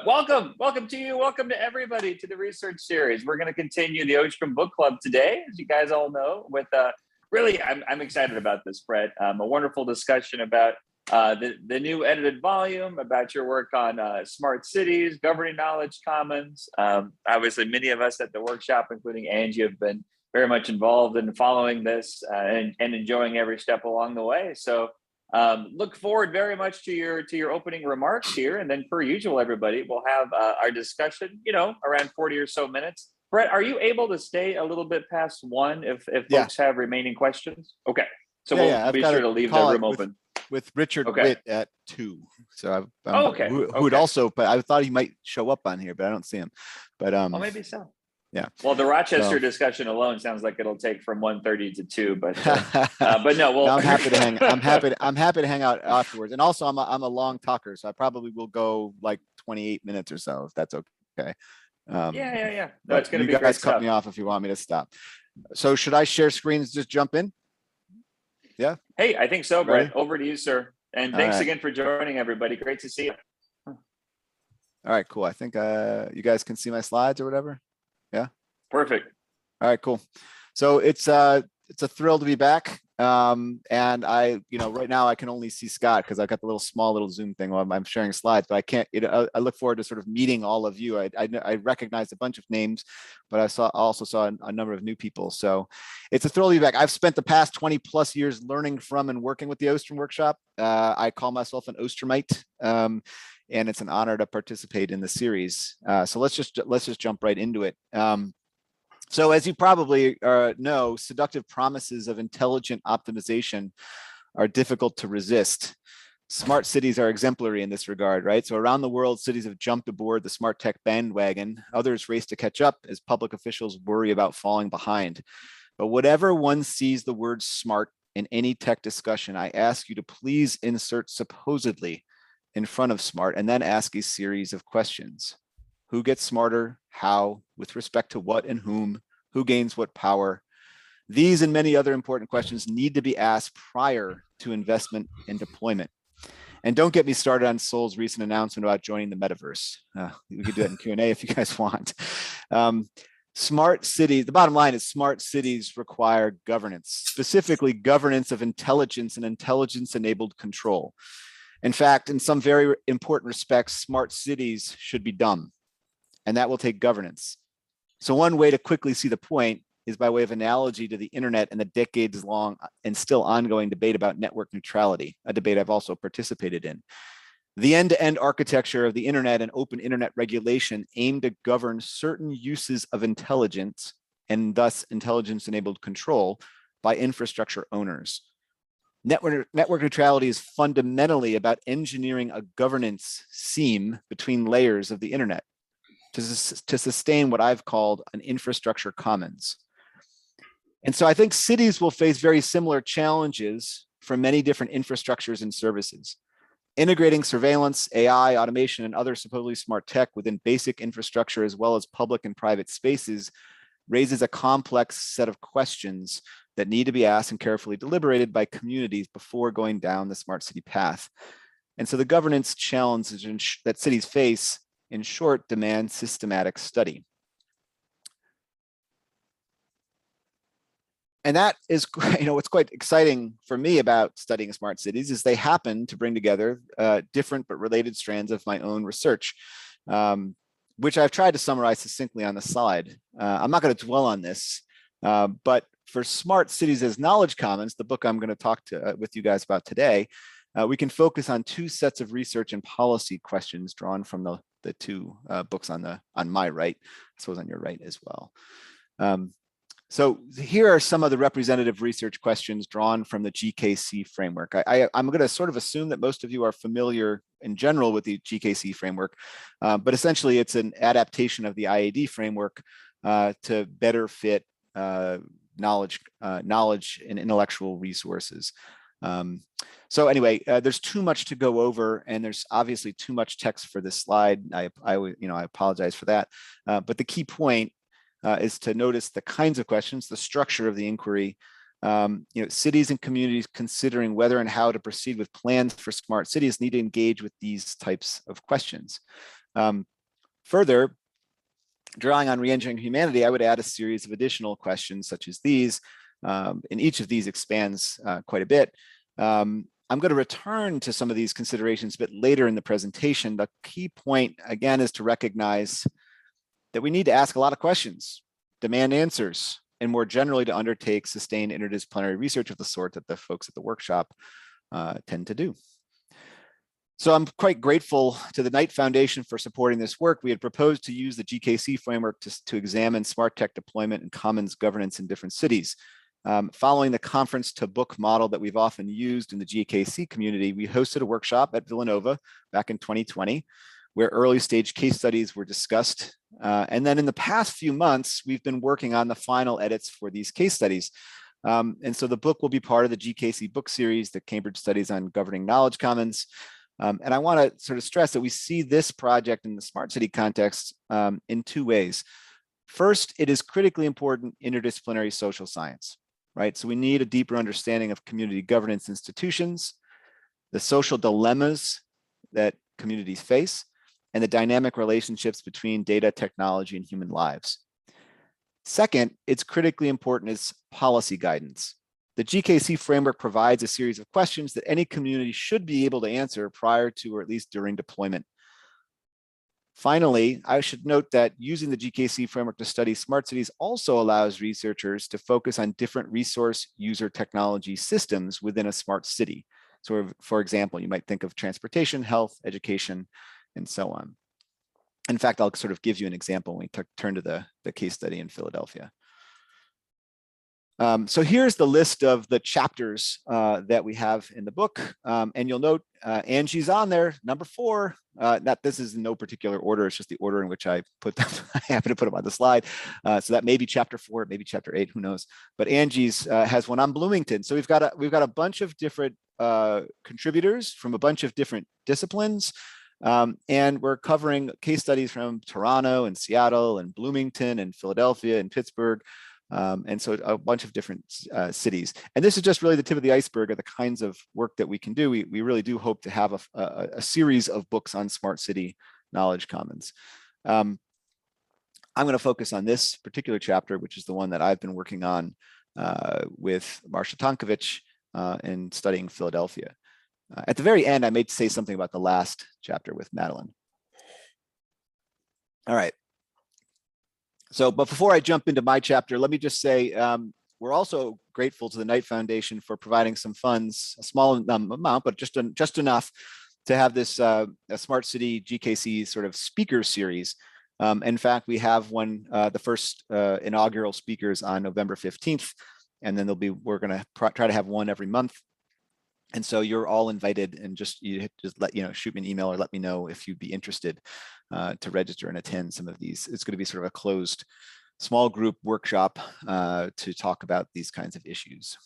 Welcome to you. Welcome to everybody to the research series. We're going to continue the Ostrom Book Club today, as you guys all know, with really, I'm excited about this, Brett. A wonderful discussion about the new edited volume, about your work on smart cities, governing knowledge commons. Obviously, many of us at the workshop, including Angie, have been very much involved in following this and enjoying every step along the way. So look forward very much to your opening remarks here, and then per usual, everybody, we'll have our discussion, around 40 or so minutes. Brett, are you able to stay a little bit past 1 if folks have remaining questions? Okay, so we'll be sure to leave the room open. With Richard Witt at 2. So who would also, but I thought he might show up on here, but I don't see him. But well, maybe so. Yeah. Well, the Rochester discussion alone sounds like it'll take from 1:30 to 2, but no. Well, I'm happy to hang. I'm happy to hang out afterwards. And also, I'm a long talker, so I probably will go like 28 minutes or so, if that's okay. Yeah. No, it's going to be great. You guys stuff. cut me off if you want me to stop. So should I share screens? Just jump in. Yeah. Hey, I think so, Brett. Over to you, sir. And thanks right. again for joining, everybody. Great to see you. All right, cool. I think you guys can see my slides or whatever. Yeah. Perfect. All right, cool. So it's a thrill to be back. And I, right now I can only see Scott because I've got the small little Zoom thing while I'm sharing slides, but I can't, I look forward to sort of meeting all of you. I recognized a bunch of names, but I also saw a number of new people. So it's a thrill to be back. I've spent the past 20 plus years learning from and working with the Ostrom workshop. I call myself an Ostromite. And it's an honor to participate in the series. So let's just jump right into it. So as you probably know, seductive promises of intelligent optimization are difficult to resist. Smart cities are exemplary in this regard, right? So around the world, cities have jumped aboard the smart tech bandwagon. Others race to catch up as public officials worry about falling behind. But whatever one sees the word smart in any tech discussion, I ask you to please insert supposedly in front of smart and then ask a series of questions. Who gets smarter? How? With respect to what and whom? Who gains what power? These and many other important questions need to be asked prior to investment and deployment. And don't get me started on Sol's recent announcement about joining the metaverse. We could do that in Q&A if you guys want. Smart cities, the bottom line is smart cities require governance, specifically governance of intelligence and intelligence-enabled control. In fact, in some very important respects, smart cities should be dumb, and that will take governance. So one way to quickly see the point is by way of analogy to the internet and the decades-long and still ongoing debate about network neutrality, a debate I've also participated in. The end-to-end architecture of the internet and open internet regulation aim to govern certain uses of intelligence and thus intelligence-enabled control by infrastructure owners. Network neutrality is fundamentally about engineering a governance seam between layers of the internet to sustain what I've called an infrastructure commons. And so I think cities will face very similar challenges from many different infrastructures and services. Integrating surveillance, AI, automation, and other supposedly smart tech within basic infrastructure as well as public and private spaces raises a complex set of questions that need to be asked and carefully deliberated by communities before going down the smart city path. And so the governance challenges that cities face, in short, demand systematic study. And that is, what's quite exciting for me about studying smart cities is they happen to bring together different but related strands of my own research, which I've tried to summarize succinctly on the slide. I'm not going to dwell on this, but for Smart Cities as Knowledge Commons, the book I'm going to talk with you guys about today, we can focus on 2 sets of research and policy questions drawn from the 2 books on my right, I suppose on your right as well. So here are some of the representative research questions drawn from the GKC framework. I'm going to sort of assume that most of you are familiar in general with the GKC framework, but essentially it's an adaptation of the IAD framework to better fit knowledge and intellectual resources. So anyway, there's too much to go over, and there's obviously too much text for this slide. I apologize for that. But the key point is to notice the kinds of questions, the structure of the inquiry. Cities and communities considering whether and how to proceed with plans for smart cities need to engage with these types of questions. Further, drawing on reengineering humanity, I would add a series of additional questions such as these, and each of these expands quite a bit. I'm going to return to some of these considerations a bit later in the presentation. The key point, again, is to recognize that we need to ask a lot of questions, demand answers, and more generally to undertake sustained interdisciplinary research of the sort that the folks at the workshop tend to do. So I'm quite grateful to the Knight Foundation for supporting this work. We had proposed to use the GKC framework to examine smart tech deployment and commons governance in different cities. Following the conference to book model that we've often used in the GKC community, we hosted a workshop at Villanova back in 2020, where early stage case studies were discussed. And then in the past few months, we've been working on the final edits for these case studies. And so the book will be part of the GKC book series, the Cambridge Studies on Governing Knowledge Commons. And I want to sort of stress that we see this project in the smart city context in two ways. First, it is critically important interdisciplinary social science, right? So we need a deeper understanding of community governance institutions, the social dilemmas that communities face, and the dynamic relationships between data, technology, and human lives. Second, it's critically important as policy guidance. The GKC framework provides a series of questions that any community should be able to answer prior to or at least during deployment. Finally, I should note that using the GKC framework to study smart cities also allows researchers to focus on different resource user technology systems within a smart city. So for example, you might think of transportation, health, education, and so on. In fact, I'll sort of give you an example when we turn to the case study in Philadelphia. So here's the list of the chapters that we have in the book. And you'll note Angie's on there, number 4. This is in no particular order. It's just the order in which I put them. I happen to put them on the slide. So that may be chapter 4, maybe chapter 8, who knows. But Angie's has one on Bloomington. So we've got a bunch of different contributors from a bunch of different disciplines. And we're covering case studies from Toronto and Seattle and Bloomington and Philadelphia and Pittsburgh. And so a bunch of different cities. And this is just really the tip of the iceberg of the kinds of work that we can do. We really do hope to have a series of books on smart city knowledge commons. I'm going to focus on this particular chapter, which is the one that I've been working on with Marcia Tonkovich in studying Philadelphia. At the very end, I may say something about the last chapter with Madeline. All right. So, but before I jump into my chapter, let me just say, we're also grateful to the Knight Foundation for providing some funds, a small amount, but just enough to have this a Smart City GKC sort of speaker series. In fact, we have the first inaugural speakers on November 15th, and then we're going to try to have one every month. And so you're all invited, and just shoot me an email or let me know if you'd be interested to register and attend some of these. It's going to be sort of a closed small group workshop to talk about these kinds of issues.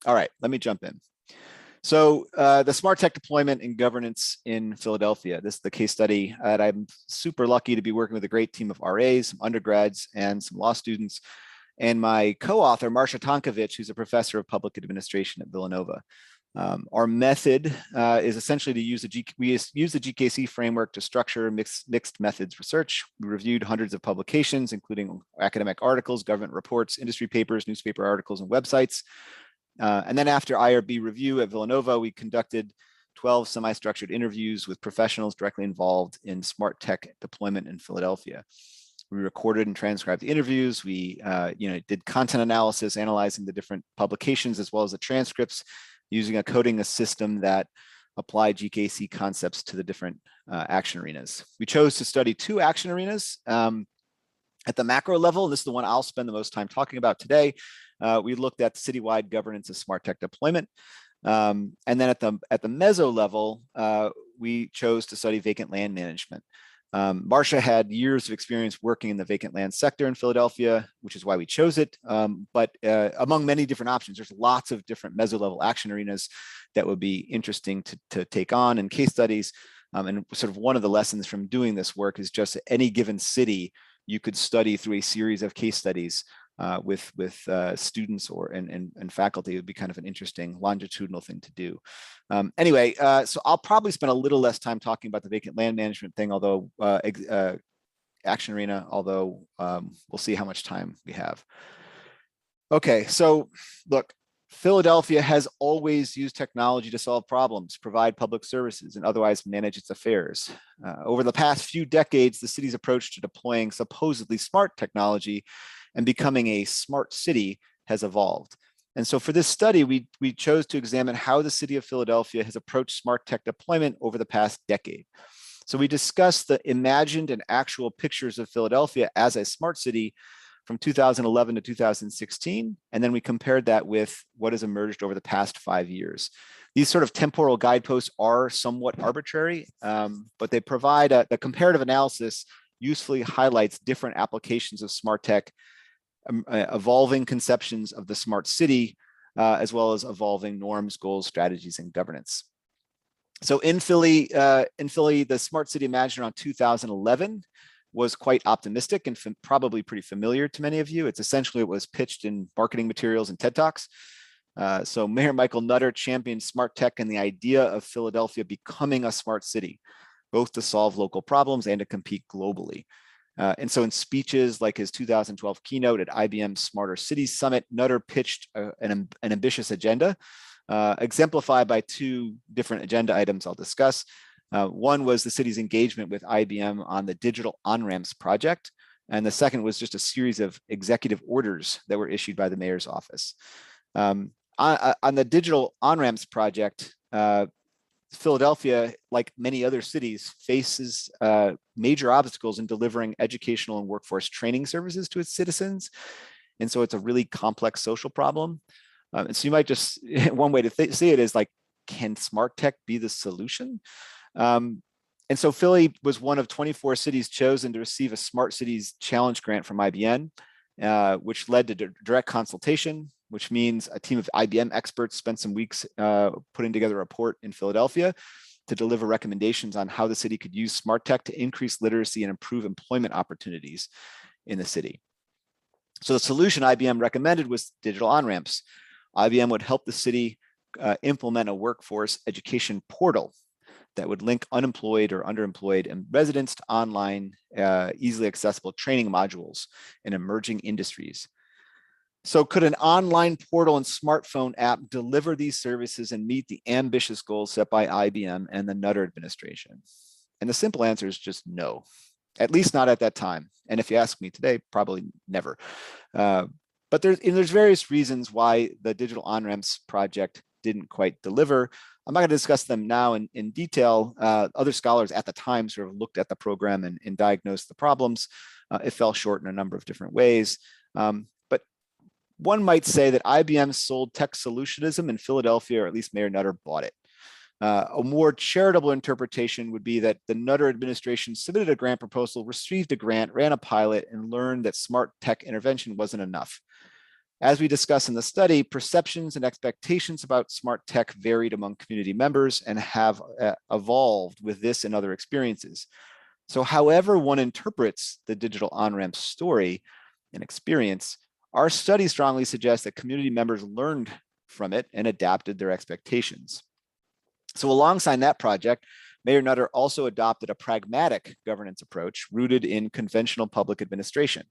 All right, let me jump in. So the smart tech deployment and governance in Philadelphia. This is the case study that I'm super lucky to be working with a great team of RAs, some undergrads, and some law students, and my co-author, Marcia Tonkovich, who's a professor of public administration at Villanova. Our method is essentially to use the GKC framework to structure mixed methods research. We reviewed hundreds of publications, including academic articles, government reports, industry papers, newspaper articles, and websites. And then after IRB review at Villanova, we conducted 12 semi-structured interviews with professionals directly involved in smart tech deployment in Philadelphia. We recorded and transcribed the interviews. We did content analysis, analyzing the different publications as well as the transcripts, using a coding system that applied GKC concepts to the different action arenas. We chose to study 2 action arenas at the macro level, and this is the one I'll spend the most time talking about today. We looked at citywide governance of smart tech deployment. And then at the meso level, we chose to study vacant land management. Marcia had years of experience working in the vacant land sector in Philadelphia, which is why we chose it. But among many different options, there's lots of different meso-level action arenas that would be interesting to take on in case studies. And sort of one of the lessons from doing this work is just any given city, you could study through a series of case studies with students and faculty. It would be kind of an interesting longitudinal thing to do. Anyway, so I'll probably spend a little less time talking about the vacant land management thing, although Action Arena, although we'll see how much time we have. Okay, so look, Philadelphia has always used technology to solve problems, provide public services, and otherwise manage its affairs. Over the past few decades, the city's approach to deploying supposedly smart technology and becoming a smart city has evolved. And so for this study, we chose to examine how the city of Philadelphia has approached smart tech deployment over the past decade. So we discussed the imagined and actual pictures of Philadelphia as a smart city from 2011 to 2016, and then we compared that with what has emerged over the past 5 years. These sort of temporal guideposts are somewhat arbitrary, but they provide the comparative analysis usefully highlights different applications of smart tech, evolving conceptions of the smart city, as well as evolving norms, goals, strategies, and governance. So in Philly, the smart city imagined around 2011 was quite optimistic and probably pretty familiar to many of you. It's essentially, it was pitched in marketing materials and TED Talks. So Mayor Michael Nutter championed smart tech and the idea of Philadelphia becoming a smart city, both to solve local problems and to compete globally. And so in speeches like his 2012 keynote at IBM's Smarter Cities Summit, Nutter pitched an ambitious agenda, exemplified by two different agenda items I'll discuss. One was the city's engagement with IBM on the digital on-ramps project. And the second was just a series of executive orders that were issued by the mayor's office. On the digital on-ramps project, Philadelphia, like many other cities, faces major obstacles in delivering educational and workforce training services to its citizens. And so it's a really complex social problem. And so you might just, one way to see it is like, can smart tech be the solution? And so Philly was one of 24 cities chosen to receive a Smart Cities Challenge grant from IBM, which led to direct consultation, which means a team of IBM experts spent some weeks putting together a report in Philadelphia to deliver recommendations on how the city could use smart tech to increase literacy and improve employment opportunities in the city. So the solution IBM recommended was digital on-ramps. IBM would help the city implement a workforce education portal that would link unemployed or underemployed and residents to online, easily accessible training modules in emerging industries. So could an online portal and smartphone app deliver these services and meet the ambitious goals set by IBM and the Nutter administration? And the simple answer is just no, at least not at that time. And if you ask me today, probably never. But there's various reasons why the digital on-ramps project didn't quite deliver. I'm not going to discuss them now in detail. Other scholars at the time sort of looked at the program and diagnosed the problems. It fell short in a number of different ways. But one might say that IBM sold tech solutionism in Philadelphia, or at least Mayor Nutter bought it. A more charitable interpretation would be that the Nutter administration submitted a grant proposal, received a grant, ran a pilot, and learned that smart tech intervention wasn't enough. As we discuss in the study, perceptions and expectations about smart tech varied among community members and have evolved with this and other experiences. So however one interprets the digital on-ramp story and experience, our study strongly suggests that community members learned from it and adapted their expectations. So alongside that project, Mayor Nutter also adopted a pragmatic governance approach rooted in conventional public administration.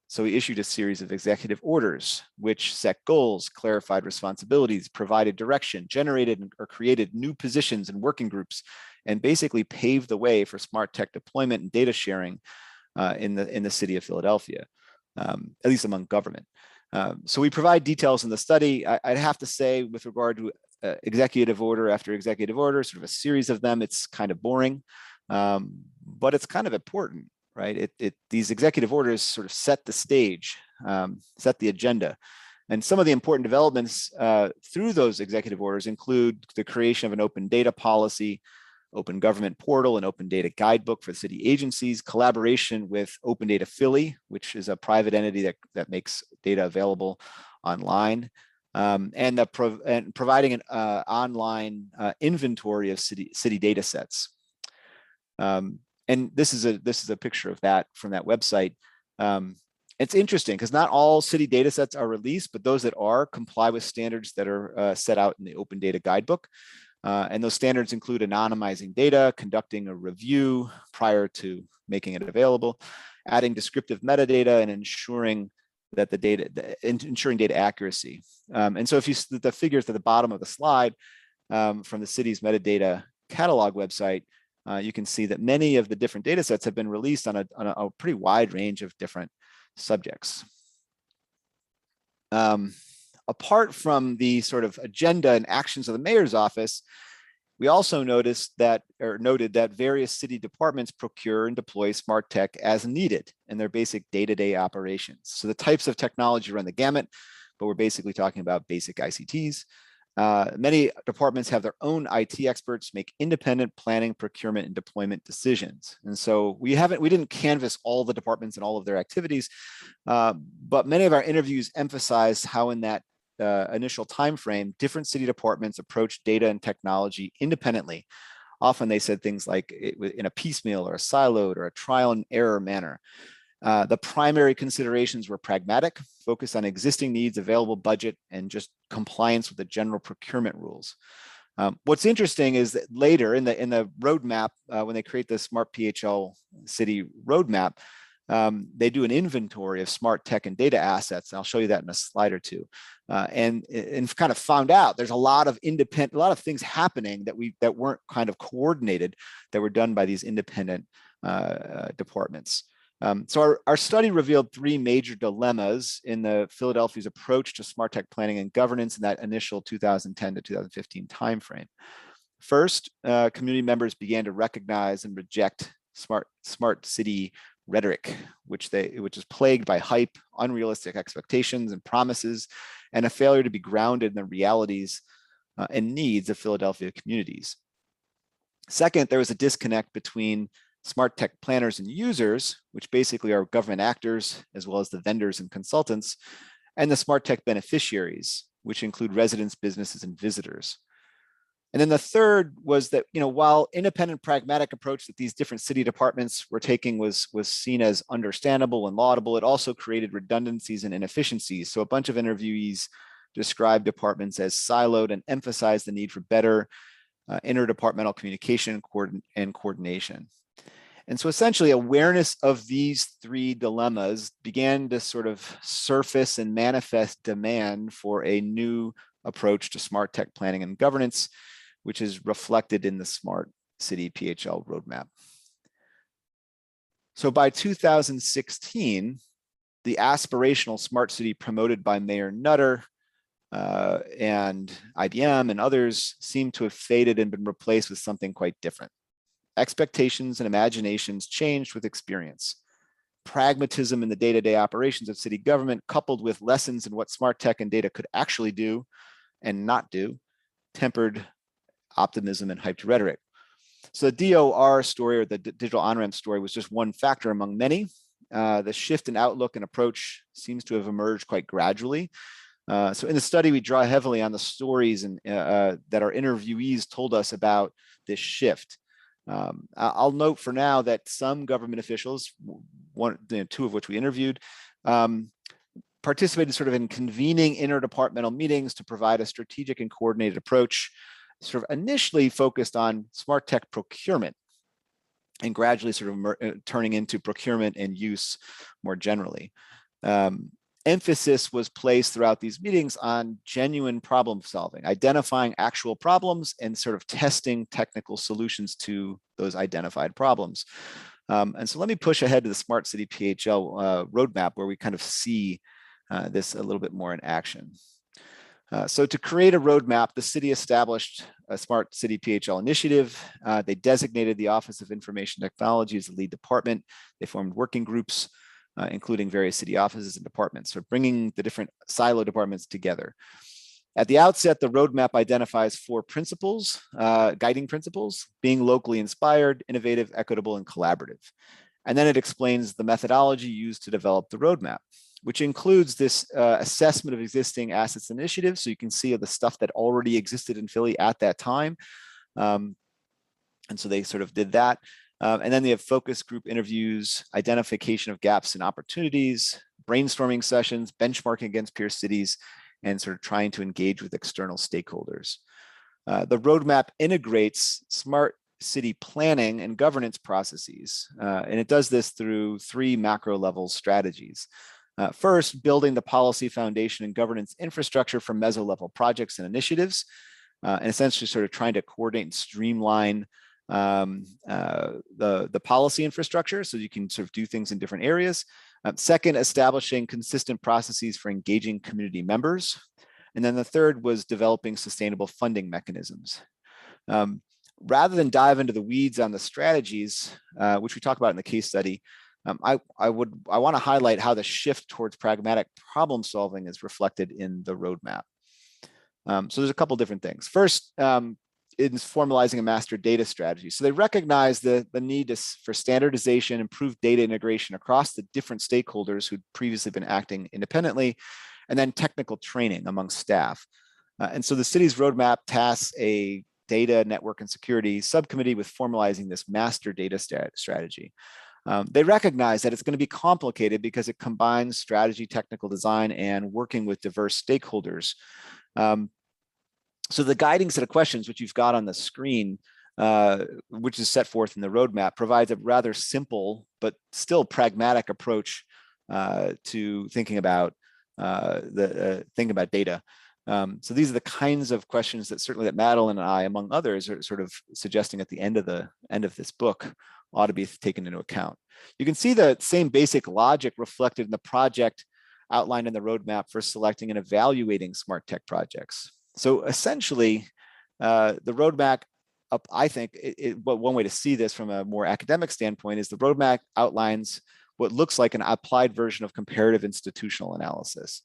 So he issued a series of executive orders, which set goals, clarified responsibilities, provided direction, generated or created new positions and working groups, and basically paved the way for smart tech deployment and data sharing in the city of Philadelphia, at least among government. So we provide details in the study. I'd have to say, with regard to executive order after executive order, sort of a series of them, it's kind of boring, but it's kind of important. Right, these executive orders sort of set the stage, set the agenda. And some of the important developments through those executive orders include the creation of an open data policy, open government portal, and open data guidebook for city agencies, collaboration with Open Data Philly, which is a private entity that makes data available online, and providing an online inventory of city data sets. And this is a picture of that from that website. And It's interesting because not all city data sets are released, but those that are comply with standards that are set out in the Open Data Guidebook. And those standards include anonymizing data, conducting a review prior to making it available, adding descriptive metadata, and ensuring that ensuring data accuracy. And so if you see the figures at the bottom of the slide from the city's metadata catalog website, you can see that many of the different data sets have been released on a pretty wide range of different subjects. Apart from the sort of agenda and actions of the mayor's office, we also noted that various city departments procure and deploy smart tech as needed in their basic day-to-day operations. So the types of technology run the gamut, but we're basically talking about basic ICTs. Many departments have their own IT experts make independent planning, procurement, and deployment decisions. And so we didn't canvass all the departments and all of their activities, but many of our interviews emphasize how in that initial time frame, different city departments approach data and technology independently. Often they said things like in a piecemeal or a siloed or a trial and error manner. The primary considerations were pragmatic, focused on existing needs, available budget, and just compliance with the general procurement rules. What's interesting is that later in the roadmap, when they create the Smart PHL City roadmap, they do an inventory of smart tech and data assets. And I'll show you that in a slide or two. And kind of found out there's a lot of things happening that weren't kind of coordinated, that were done by these independent departments. So our study revealed three major dilemmas in the Philadelphia's approach to smart tech planning and governance in that initial 2010 to 2015 timeframe. First, community members began to recognize and reject smart city rhetoric, which is plagued by hype, unrealistic expectations and promises, and a failure to be grounded in the realities and needs of Philadelphia communities. Second, there was a disconnect between smart tech planners and users, which basically are government actors, as well as the vendors and consultants, and the smart tech beneficiaries, which include residents, businesses, and visitors. And then the third was that, while independent pragmatic approach that these different city departments were taking was seen as understandable and laudable, it also created redundancies and inefficiencies. So a bunch of interviewees described departments as siloed and emphasized the need for better interdepartmental communication and coordination. And so essentially awareness of these three dilemmas began to sort of surface and manifest demand for a new approach to smart tech planning and governance, which is reflected in the Smart City PHL roadmap. So by 2016, the aspirational smart city promoted by Mayor Nutter and IBM and others seemed to have faded and been replaced with something quite different. Expectations and imaginations changed with experience. Pragmatism in the day-to-day operations of city government, coupled with lessons in what smart tech and data could actually do and not do, tempered optimism and hyped rhetoric. So the DOR story, or the digital on-ramp story, was just one factor among many. The shift in outlook and approach seems to have emerged quite gradually. So in the study, we draw heavily on the stories and that our interviewees told us about this shift. I'll note for now that some government officials, two of which we interviewed, participated sort of in convening interdepartmental meetings to provide a strategic and coordinated approach, sort of initially focused on smart tech procurement and gradually sort of turning into procurement and use more generally. Emphasis was placed throughout these meetings on genuine problem solving, identifying actual problems and sort of testing technical solutions to those identified problems. And so let me push ahead to the Smart City PHL roadmap, where we kind of see this a little bit more in action. So to create a roadmap, the city established a Smart City PHL initiative. They designated the Office of Information Technology as the lead department. They formed working groups, including various city offices and departments, so bringing the different silo departments together. At the outset, the roadmap identifies 4 principles, guiding principles: being locally inspired, innovative, equitable, and collaborative. And then it explains the methodology used to develop the roadmap, which includes this assessment of existing assets initiatives. So you can see the stuff that already existed in Philly at that time. And so they sort of did that. And then they have focus group interviews, identification of gaps and opportunities, brainstorming sessions, benchmarking against peer cities, and sort of trying to engage with external stakeholders. The roadmap integrates smart city planning and governance processes, and it does this through 3 macro level strategies. First, building the policy foundation and governance infrastructure for meso-level projects and initiatives, and essentially sort of trying to coordinate and streamline the policy infrastructure so you can sort of do things in different areas. Second, establishing consistent processes for engaging community members. And then the third was developing sustainable funding mechanisms. Rather than dive into the weeds on the strategies, which we talk about in the case study, I want to highlight how the shift towards pragmatic problem solving is reflected in the roadmap. So there's a couple different things. First, in formalizing a master data strategy. So they recognize the need for standardization, improved data integration across the different stakeholders who'd previously been acting independently, and then technical training among staff. And so the city's roadmap tasks a data, network, and security subcommittee with formalizing this master data strategy. They recognize that it's going to be complicated because it combines strategy, technical design, and working with diverse stakeholders. So the guiding set of questions, which you've got on the screen, which is set forth in the roadmap, provides a rather simple but still pragmatic approach to thinking about data. So these are the kinds of questions that certainly that Madeline and I, among others, are sort of suggesting at the end of this book ought to be taken into account. You can see the same basic logic reflected in the project outlined in the roadmap for selecting and evaluating smart tech projects. So essentially, the roadmap, I think, one way to see this from a more academic standpoint is the roadmap outlines what looks like an applied version of comparative institutional analysis,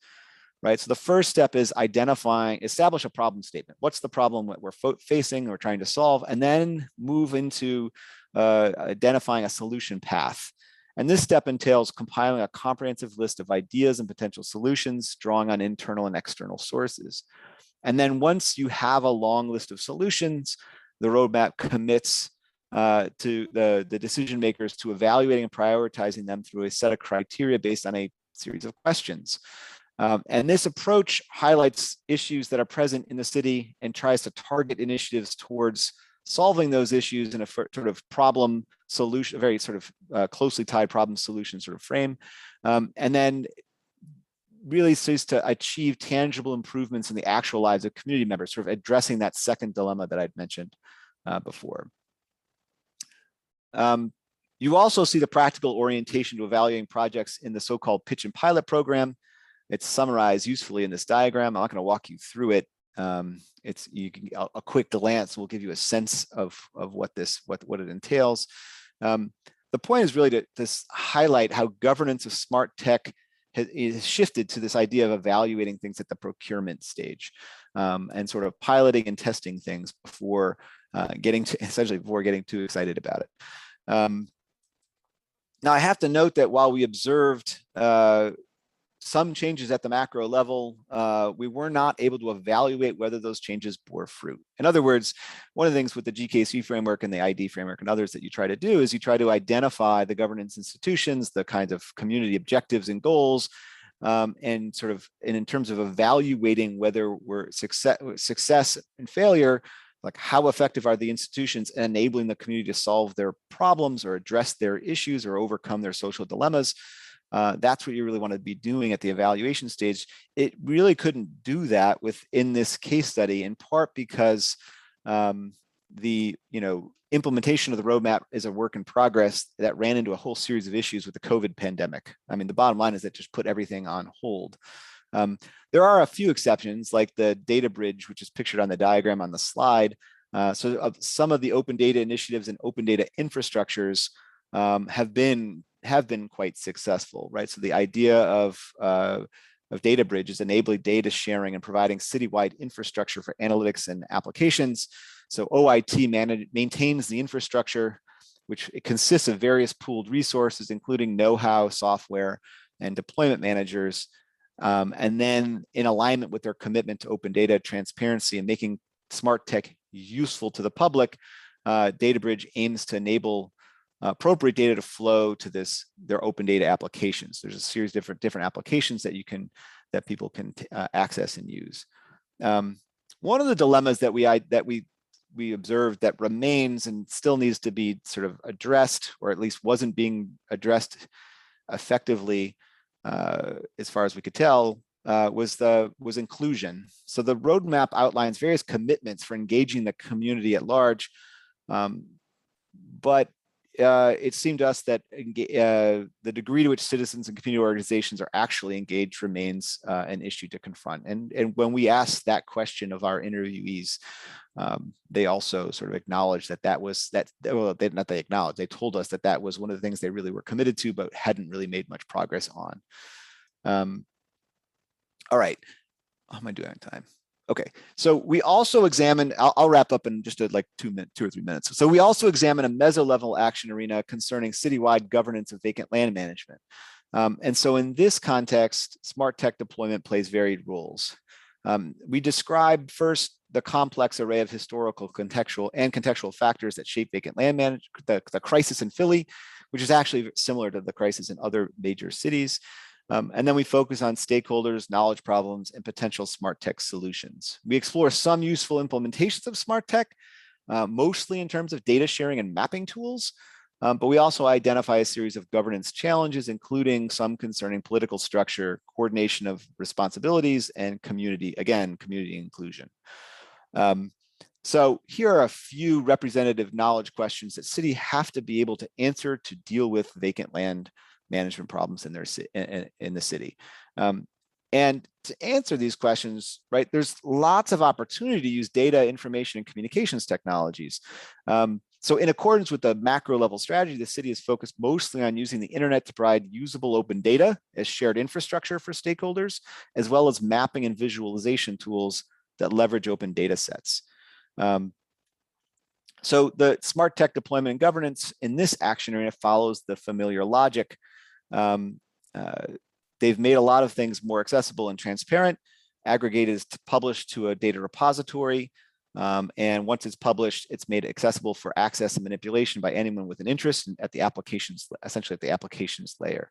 right? So the first step is establish a problem statement. What's the problem that we're facing or trying to solve? And then move into identifying a solution path. And this step entails compiling a comprehensive list of ideas and potential solutions, drawing on internal and external sources. And then once you have a long list of solutions, the roadmap commits to the decision makers to evaluating and prioritizing them through a set of criteria based on a series of questions. And this approach highlights issues that are present in the city and tries to target initiatives towards solving those issues in a sort of problem solution, a very sort of closely tied problem solution sort of frame. And then really seeks to achieve tangible improvements in the actual lives of community members, sort of addressing that second dilemma that I'd mentioned before. You also see the practical orientation to evaluating projects in the so-called pitch and pilot program. It's summarized usefully in this diagram. I'm not going to walk you through it. A quick glance will give you a sense of what it entails. The point is really to highlight how governance of smart tech has shifted to this idea of evaluating things at the procurement stage, and sort of piloting and testing things before getting too excited about it. Now I have to note that while we observed some changes at the macro level, we were not able to evaluate whether those changes bore fruit. In other words, one of the things with the GKC framework and the ID framework and others that you try to do is you try to identify the governance institutions, the kinds of community objectives and goals, and in terms of evaluating whether we're success and failure, like how effective are the institutions in enabling the community to solve their problems or address their issues or overcome their social dilemmas. That's what you really want to be doing at the evaluation stage. It really couldn't do that within this case study, in part because the implementation of the roadmap is a work in progress that ran into a whole series of issues with the COVID pandemic. I mean, the bottom line is that just put everything on hold. There are a few exceptions, like the data bridge, which is pictured on the diagram on the slide. So some of the open data initiatives and open data infrastructures have been quite successful, right? So the idea of data bridge is enabling data sharing and providing citywide infrastructure for analytics and applications. So OIT maintains the infrastructure, which it consists of various pooled resources, including know-how, software, and deployment managers. And then in alignment with their commitment to open data transparency and making smart tech useful to the public, DataBridge aims to enable appropriate data to flow to their open data applications. There's a series of different applications that people can access and use. One of the dilemmas that we observed that remains and still needs to be sort of addressed, or at least wasn't being addressed effectively, as far as we could tell, was inclusion. So the roadmap outlines various commitments for engaging the community at large, but it seemed to us that the degree to which citizens and community organizations are actually engaged remains an issue to confront. And when we asked that question of our interviewees, they also sort of acknowledged not they acknowledged, they told us that was one of the things they really were committed to, but hadn't really made much progress on. All right, how am I doing on time? Okay, so we also examined, I'll wrap up in just like 2 or 3 minutes. So we also examined a meso-level action arena concerning citywide governance of vacant land management. And so in this context, smart tech deployment plays varied roles. We describe first the complex array of historical, contextual factors that shape vacant land management, the crisis in Philly, which is actually similar to the crisis in other major cities. And then we focus on stakeholders, knowledge problems, and potential smart tech solutions. We explore some useful implementations of smart tech, mostly in terms of data sharing and mapping tools, but we also identify a series of governance challenges, including some concerning political structure, coordination of responsibilities, and community inclusion. So here are a few representative knowledge questions that city have to be able to answer to deal with vacant land management problems in the city. And to answer these questions, right, there's lots of opportunity to use data, information, and communications technologies. So in accordance with the macro level strategy, the city is focused mostly on using the internet to provide usable open data as shared infrastructure for stakeholders, as well as mapping and visualization tools that leverage open data sets. So the smart tech deployment and governance in this action area follows the familiar logic. They've made a lot of things more accessible and transparent. Aggregate is published to a data repository. And once it's published, it's made accessible for access and manipulation by anyone with an interest at the applications, essentially at the applications layer.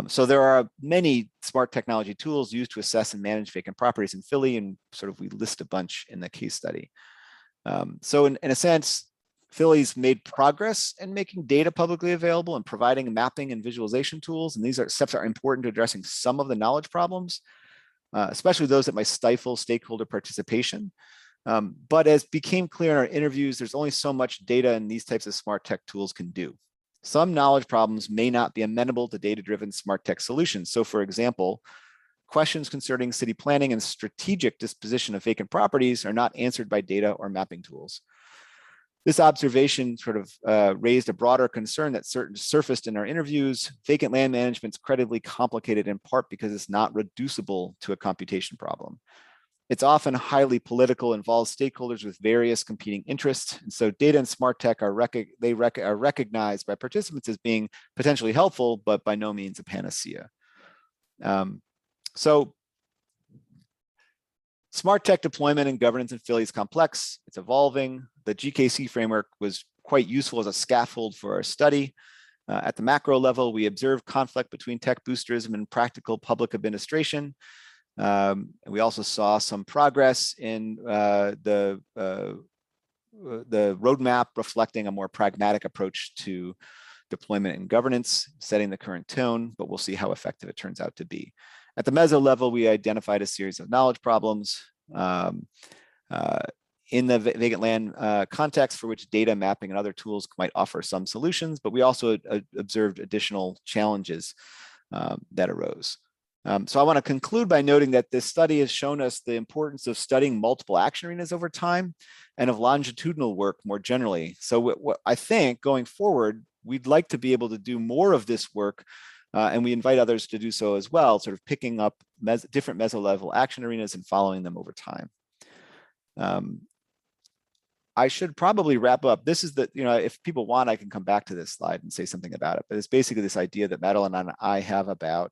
So there are many smart technology tools used to assess and manage vacant properties in Philly, and sort of we list a bunch in the case study. So in a sense, Philly's made progress in making data publicly available and providing mapping and visualization tools. And these steps are important to addressing some of the knowledge problems, especially those that might stifle stakeholder participation. But as became clear in our interviews, there's only so much data and these types of smart tech tools can do. Some knowledge problems may not be amenable to data-driven smart tech solutions. So for example, questions concerning city planning and strategic disposition of vacant properties are not answered by data or mapping tools. This observation sort of raised a broader concern that surfaced in our interviews. Vacant land management is incredibly complicated in part because it's not reducible to a computation problem. It's often highly political, involves stakeholders with various competing interests. And so data and smart tech are recognized by participants as being potentially helpful, but by no means a panacea. So smart tech deployment and governance in Philly is complex. It's evolving. The GKC framework was quite useful as a scaffold for our study. At the macro level, we observed conflict between tech boosterism and practical public administration. We also saw some progress in the roadmap reflecting a more pragmatic approach to deployment and governance, setting the current tone, but we'll see how effective it turns out to be. At the meso level, we identified a series of knowledge problems in the vacant land context for which data mapping and other tools might offer some solutions, but we also observed additional challenges that arose. So I want to conclude by noting that this study has shown us the importance of studying multiple action arenas over time and of longitudinal work more generally. So what I think going forward, we'd like to be able to do more of this work, and we invite others to do so as well, sort of picking up different meso-level action arenas and following them over time. I should probably wrap up. This is if people want, I can come back to this slide and say something about it, but it's basically this idea that Madeline and I have about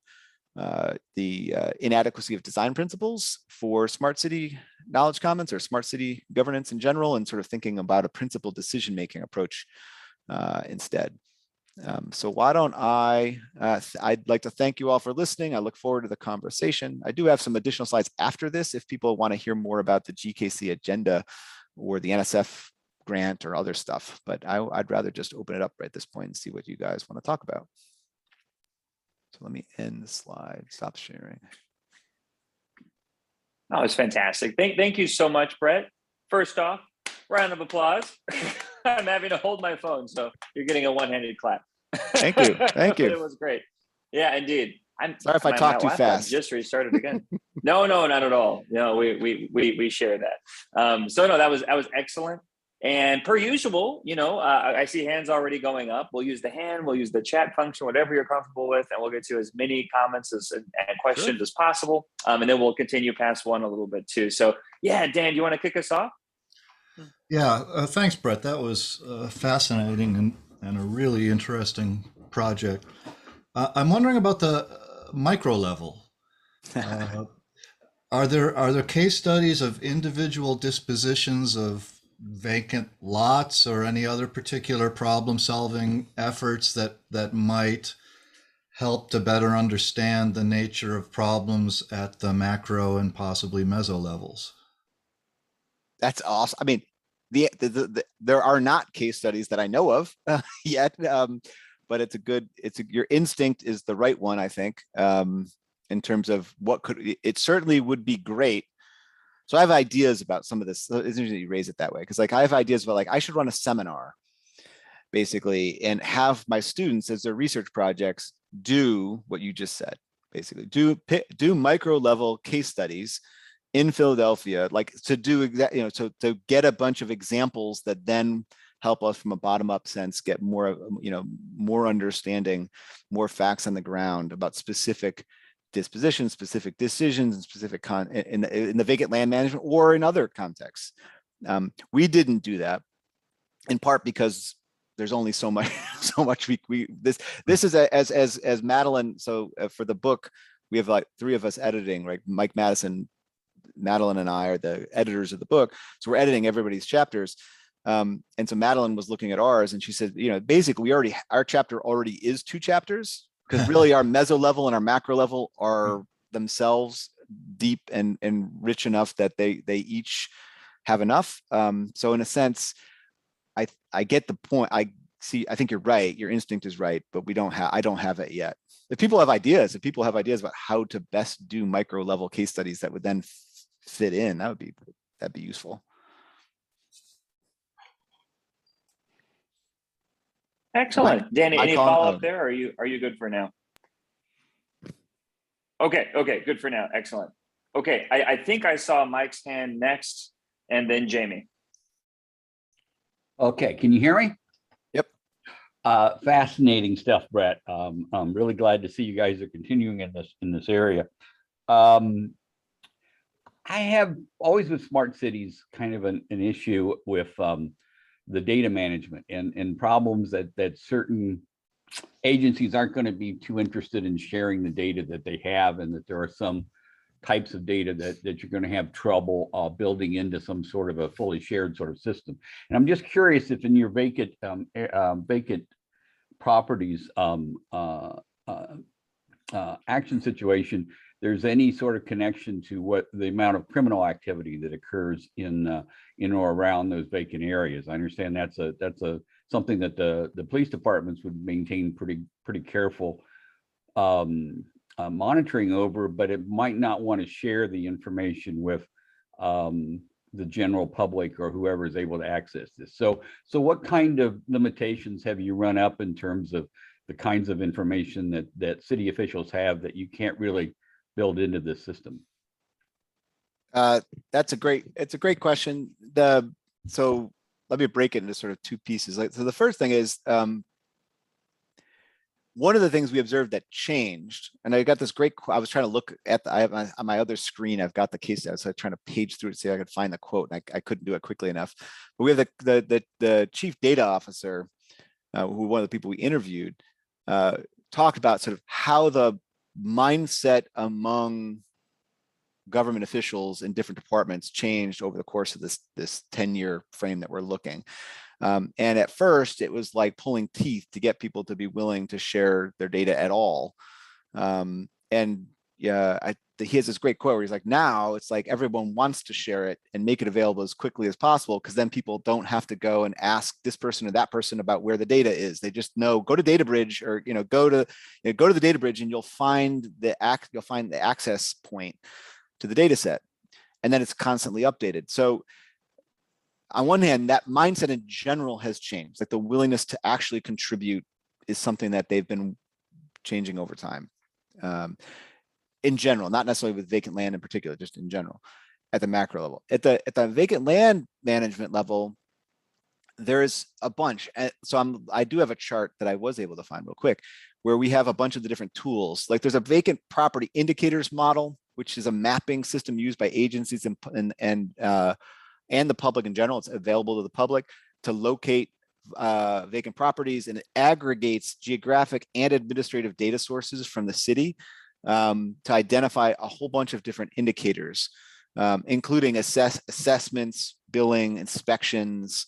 the inadequacy of design principles for smart city knowledge commons or smart city governance in general, and sort of thinking about a principled decision-making approach instead. So why don't I'd like to thank you all for listening. I look forward to the conversation. I do have some additional slides after this if people want to hear more about the GKC agenda or the NSF grant or other stuff, but I'd rather just open it up right at this point and see what you guys want to talk about. So let me end the slide, stop sharing. Oh, it's fantastic. Thank you so much, Brett. First off, round of applause. I'm having to hold my phone, so you're getting a one-handed clap. Thank you. Thank you. But it was great. Yeah, indeed. Sorry if I talk too fast. Just restarted again. No, not at all. No, we share that. So no, that was excellent. And per usual, I see hands already going up. We'll use the hand, we'll use the chat function, whatever you're comfortable with, and we'll get to as many comments and questions as possible. And then we'll continue past one a little bit too. So yeah, Dan, do you want to kick us off? Yeah, thanks, Brett. That was fascinating and a really interesting project. I'm wondering about the micro level. Are there case studies of individual dispositions of vacant lots or any other particular problem-solving efforts that might help to better understand the nature of problems at the macro and possibly meso levels? That's awesome. I mean, there are not case studies that I know of yet, but your instinct is the right one, I think, in terms of it certainly would be great. So I have ideas about some of this. It's interesting you raise it that way, because I have ideas about I should run a seminar basically and have my students as their research projects do what you just said, basically do micro level case studies in Philadelphia, to do to get a bunch of examples that then help us from a bottom-up sense get more understanding, more facts on the ground about specific dispositions, specific decisions, and specific in the vacant land management or in other contexts. We didn't do that, in part because there's only so much this is as Madeline. So for the book, we have three of us editing, right? Mike Madison, Madeline, and I are the editors of the book, so we're editing everybody's chapters. And so Madeline was looking at ours, and she said, basically our chapter already is 2 chapters, because really our meso level and our macro level are themselves deep and rich enough that they each have enough. So in a sense, I get the point. I think you're right. Your instinct is right, but I don't have it yet. If people have ideas about how to best do micro level case studies that would then fit in, that'd be useful. Excellent. Danny, any follow-up there, or are you good for now? Okay, good for now. Excellent. Okay, I think I saw Mike's hand next, and then Jamie. Okay, can you hear me? Yep. Fascinating stuff, Brett. I'm really glad to see you guys are continuing in this area. I have always with smart cities kind of an issue with the data management and problems that certain agencies aren't going to be too interested in sharing the data that they have, and that there are some types of data that you're going to have trouble building into some sort of a fully shared sort of system. And I'm just curious if in your vacant properties action situation, there's any sort of connection to what the amount of criminal activity that occurs in or around those vacant areas. I understand that's something that the police departments would maintain pretty careful monitoring over, but it might not want to share the information with the general public or whoever is able to access this. So what kind of limitations have you run up in terms of the kinds of information that city officials have that you can't really build into this system? It's a great question. So let me break it into sort of 2 pieces. So the first thing is, one of the things we observed that changed, and I got this great, I was trying to look at on my other screen, I've got the case data, so I was trying to page through it to see if I could find the quote, and I couldn't do it quickly enough. But we have the chief data officer, who one of the people we interviewed, talked about sort of how the mindset among government officials in different departments changed over the course of this 10-year frame that we're looking. And at first it was like pulling teeth to get people to be willing to share their data at all. And yeah, he has this great quote where he's like, now it's like everyone wants to share it and make it available as quickly as possible, because then people don't have to go and ask this person or that person about where the data is. They just know, go to DataBridge, or go to the DataBridge, and you'll find the access point to the data set, and then it's constantly updated. So on one hand, that mindset in general has changed. Like the willingness to actually contribute is something that they've been changing over time. In general, not necessarily with vacant land in particular, just in general, at the macro level. At the vacant land management level, there's a bunch. So I do have a chart that I was able to find real quick, where we have a bunch of the different tools. Like there's a vacant property indicators model, which is a mapping system used by agencies and the public in general. It's available to the public to locate vacant properties, and it aggregates geographic and administrative data sources from the city to identify a whole bunch of different indicators, including assessments, billing, inspections,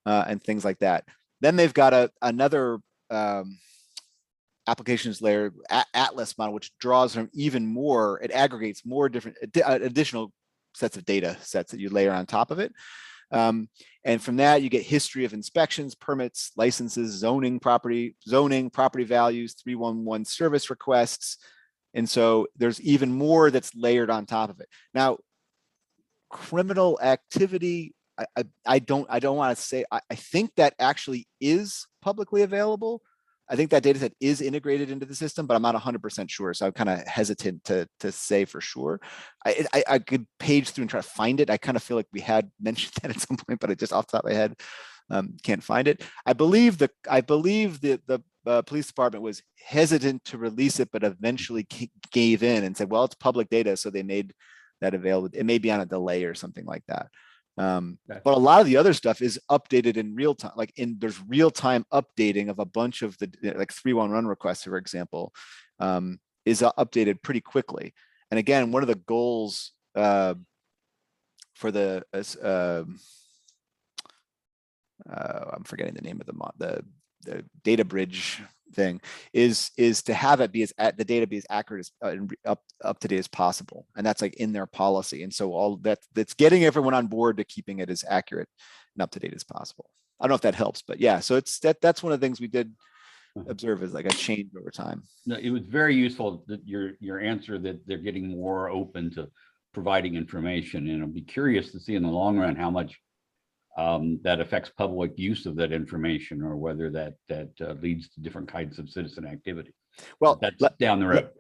and things like that. Then they've got another applications layer, Atlas model, which draws from even more. It aggregates more different additional sets of data sets that you layer on top of it. And from that, you get history of inspections, permits, licenses, zoning, property values, 311 service requests. And so there's even more that's layered on top of it. Now, criminal activity, I don't want to say, I think that actually is publicly available. I think that data set is integrated into the system, but I'm not 100% sure. So I'm kind of hesitant to say for sure. I could page through and try to find it. I kind of feel like we had mentioned that at some point, but I just off the top of my head can't find it. I believe the police department was hesitant to release it, but eventually gave in and said, well, it's public data, so they made that available. It may be on a delay or something like that. But a lot of the other stuff is updated in real time. Like there's real time updating of a bunch of the like 311 requests, for example, is updated pretty quickly. And again, one of the goals for the I'm forgetting the name of the DataBridge thing is to have it be the data be as accurate as up to date as possible, and that's like in their policy. And so all that's getting everyone on board to keeping it as accurate and up to date as possible. I don't know if that helps, but yeah. So that's one of the things we did observe is like a change over time. No, it was very useful that your answer that they're getting more open to providing information, and I'll be curious to see in the long run how much that affects public use of that information, or whether that leads to different kinds of citizen activity. Well, that's down the road.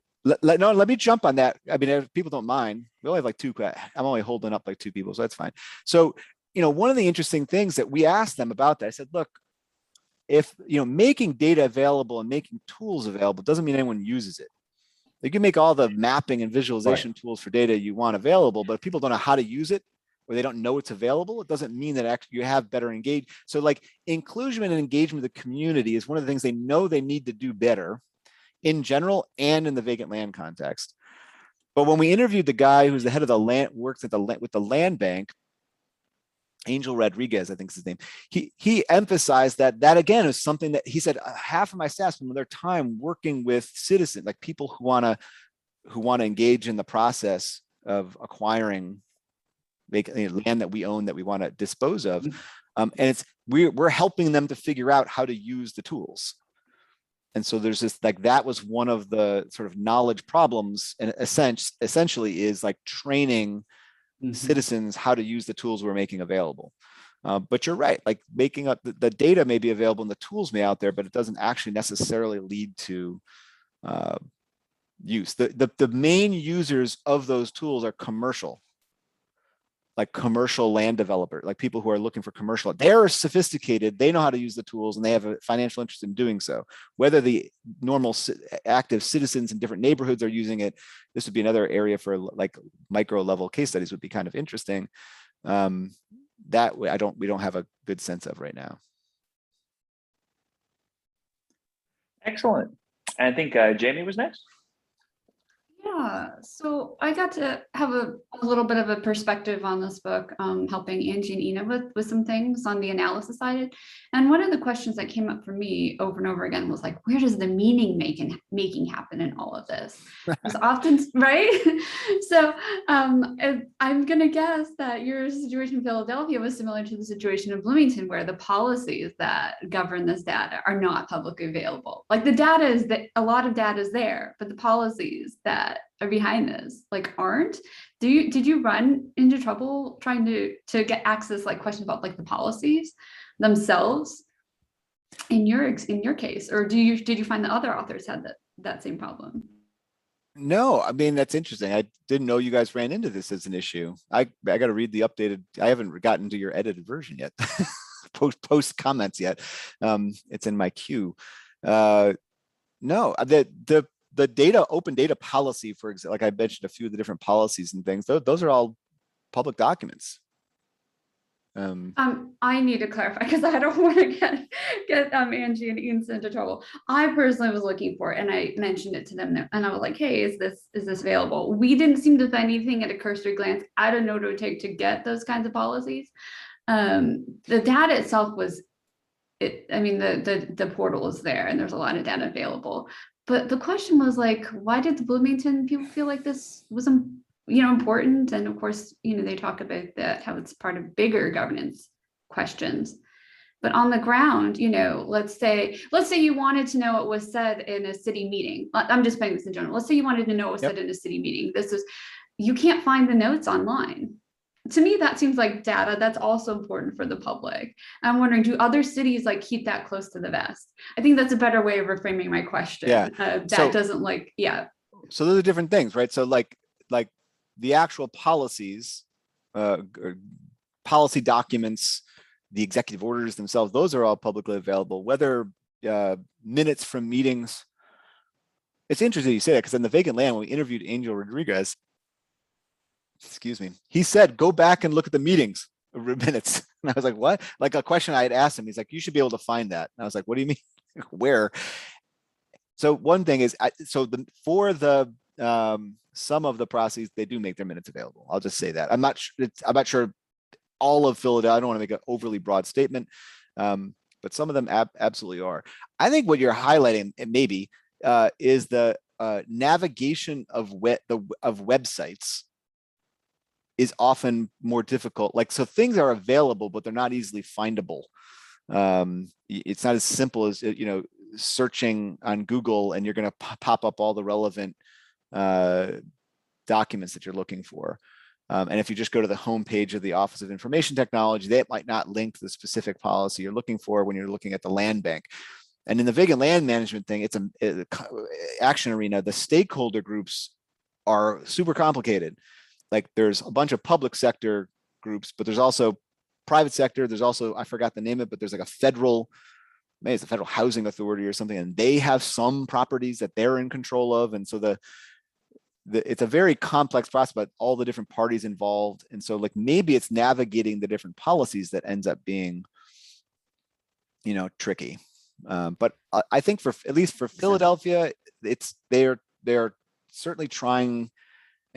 Let me jump on that. I mean, if people don't mind, we only have like two. I'm only holding up like two people, so that's fine. So, one of the interesting things that we asked them about that, I said, look, if making data available and making tools available doesn't mean anyone uses it. You can make all the mapping and visualization tools for data you want available, but if people don't know how to use it, or they don't know it's available, it doesn't mean that actually you have better engagement. So like inclusion and engagement of the community is one of the things they know they need to do better in general and in the vacant land context. But when we interviewed the guy who's the head of the land, works at with the land bank, Angel Rodriguez, I think is his name, he emphasized that again is something that he said half of my staff spend their time working with citizens, like people who want to engage in the process of acquiring land that we own that we want to dispose of, and we're helping them to figure out how to use the tools. And so there's this, like, that was one of the sort of knowledge problems, and essentially is like training citizens how to use the tools we're making available. But you're right, like making up the data may be available and the tools may out there, but it doesn't actually necessarily lead to use. The main users of those tools are commercial, like commercial land developer, like people who are looking for commercial. They're sophisticated, they know how to use the tools, and they have a financial interest in doing so. Whether the normal active citizens in different neighborhoods are using it, this would be another area for like micro level case studies would be kind of interesting. That way we don't have a good sense of right now. Excellent. And I think Jamie was next. Yeah, Yeah, so I got to have a little bit of a perspective on this book, helping Angie and Ina with some things on the analysis side. And one of the questions that came up for me over and over again was like, where does the meaning making happen in all of this? Because often, right? So I'm gonna guess that your situation in Philadelphia was similar to the situation in Bloomington, where the policies that govern this data are not publicly available. Like the data is that a lot of data is there, but the policies that are behind this like aren't. Did you run into trouble trying to get access, like questions about like the policies themselves in your case, or did you find that other authors had that same problem? No, I mean, that's interesting. I didn't know you guys ran into this as an issue. I got to read the updated. I haven't gotten to your edited version yet. post comments yet. It's in my queue. No, the data, open data policy, for example, like I mentioned a few of the different policies and things, those are all public documents. I need to clarify because I don't want to get Angie and Ian into trouble. I personally was looking for it and I mentioned it to them and I was like, hey, is this available? We didn't seem to find anything at a cursory glance. I don't know what it would take to get those kinds of policies. The data itself was, I mean, the portal is there and there's a lot of data available. But the question was like, why did the Bloomington people feel like this was important? And of course, they talk about that, how it's part of bigger governance questions. But on the ground, let's say you wanted to know what was said in a city meeting. I'm just putting this in general. Let's say you wanted to know what was said in a city meeting. You can't find the notes online. To me, that seems like data that's also important for the public. I'm wondering, do other cities like keep that close to the vest? I think that's a better way of reframing my question. Yeah. So those are different things, right? So like the actual policies, policy documents, the executive orders themselves, those are all publicly available. Whether minutes from meetings, it's interesting you say that, because in the vacant land, when we interviewed Angel Rodriguez, excuse me, he said, go back and look at the meetings minutes. And I was like, what? Like a question I had asked him, he's like, you should be able to find that. And I was like, what do you mean? Where? So one thing is, some of the processes, they do make their minutes available. I'll just say that. I'm not sure all of Philadelphia. I don't want to make an overly broad statement, but some of them absolutely are. I think what you're highlighting, maybe, is the navigation of websites is often more difficult. Like, so things are available, but they're not easily findable. It's not as simple as, searching on Google and you're going to pop up all the relevant documents that you're looking for. And if you just go to the homepage of the Office of Information Technology, that might not link to the specific policy you're looking for when you're looking at the land bank. And in the vacant land management thing, it's an action arena. The stakeholder groups are super complicated. Like there's a bunch of public sector groups, but there's also private sector. There's also, I forgot the name of it, but there's like a federal, maybe it's the Federal Housing Authority or something, and they have some properties that they're in control of. And so it's a very complex process, but all the different parties involved. And so like maybe it's navigating the different policies that ends up being, tricky. But I think at least for Philadelphia, they're certainly trying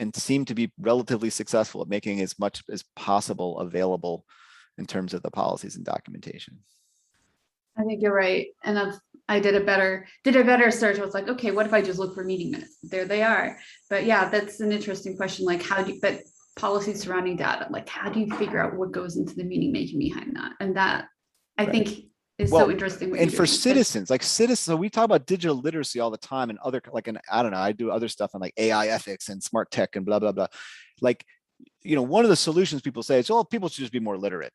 and seem to be relatively successful at making as much as possible available in terms of the policies and documentation. I think you're right. And I did a better search. I was like, okay, what if I just look for meeting minutes? There they are. But yeah, that's an interesting question. Like but policies surrounding data, like how do you figure out what goes into the meaning making behind that? And that I think is so interesting. And for citizens, so we talk about digital literacy all the time and other, I don't know, I do other stuff on like AI ethics and smart tech and blah, blah, blah. Like, one of the solutions people say is, people should just be more literate,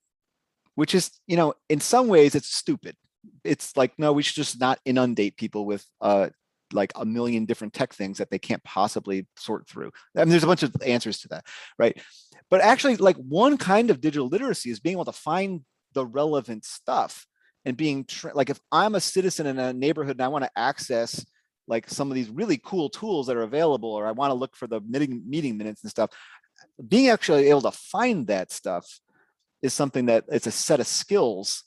which is, in some ways it's stupid. It's like, no, we should just not inundate people with like a million different tech things that they can't possibly sort through. I mean, there's a bunch of answers to that, right? But actually, like one kind of digital literacy is being able to find the relevant stuff and being like, if I'm a citizen in a neighborhood and I want to access like some of these really cool tools that are available, or I want to look for the meeting minutes and stuff, being actually able to find that stuff is something that it's a set of skills.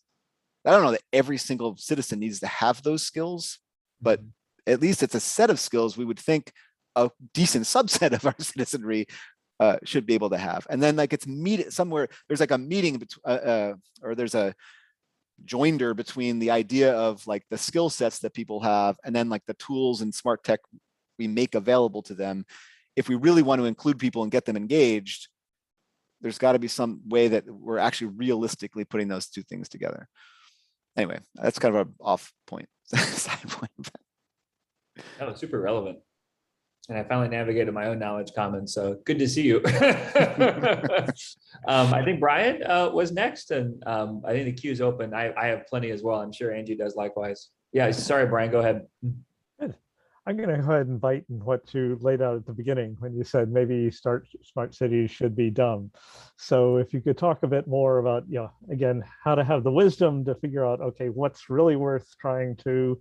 I don't know that every single citizen needs to have those skills, but at least it's a set of skills we would think a decent subset of our citizenry should be able to have. And then like it's somewhere, there's like a meeting or there's a joinder between the idea of like the skill sets that people have and then like the tools and smart tech we make available to them. If we really want to include people and get them engaged, there's got to be some way that we're actually realistically putting those two things together. Anyway, that's kind of an off point, side point. That was super relevant. And I finally navigated my own knowledge commons. So good to see you. I think Brian was next, and I think the queue is open. I have plenty as well. I'm sure Angie does likewise. Yeah, sorry, Brian, go ahead. Good. I'm going to go ahead and bite in what you laid out at the beginning when you said maybe smart cities should be dumb. So if you could talk a bit more about, again, how to have the wisdom to figure out, okay, what's really worth trying to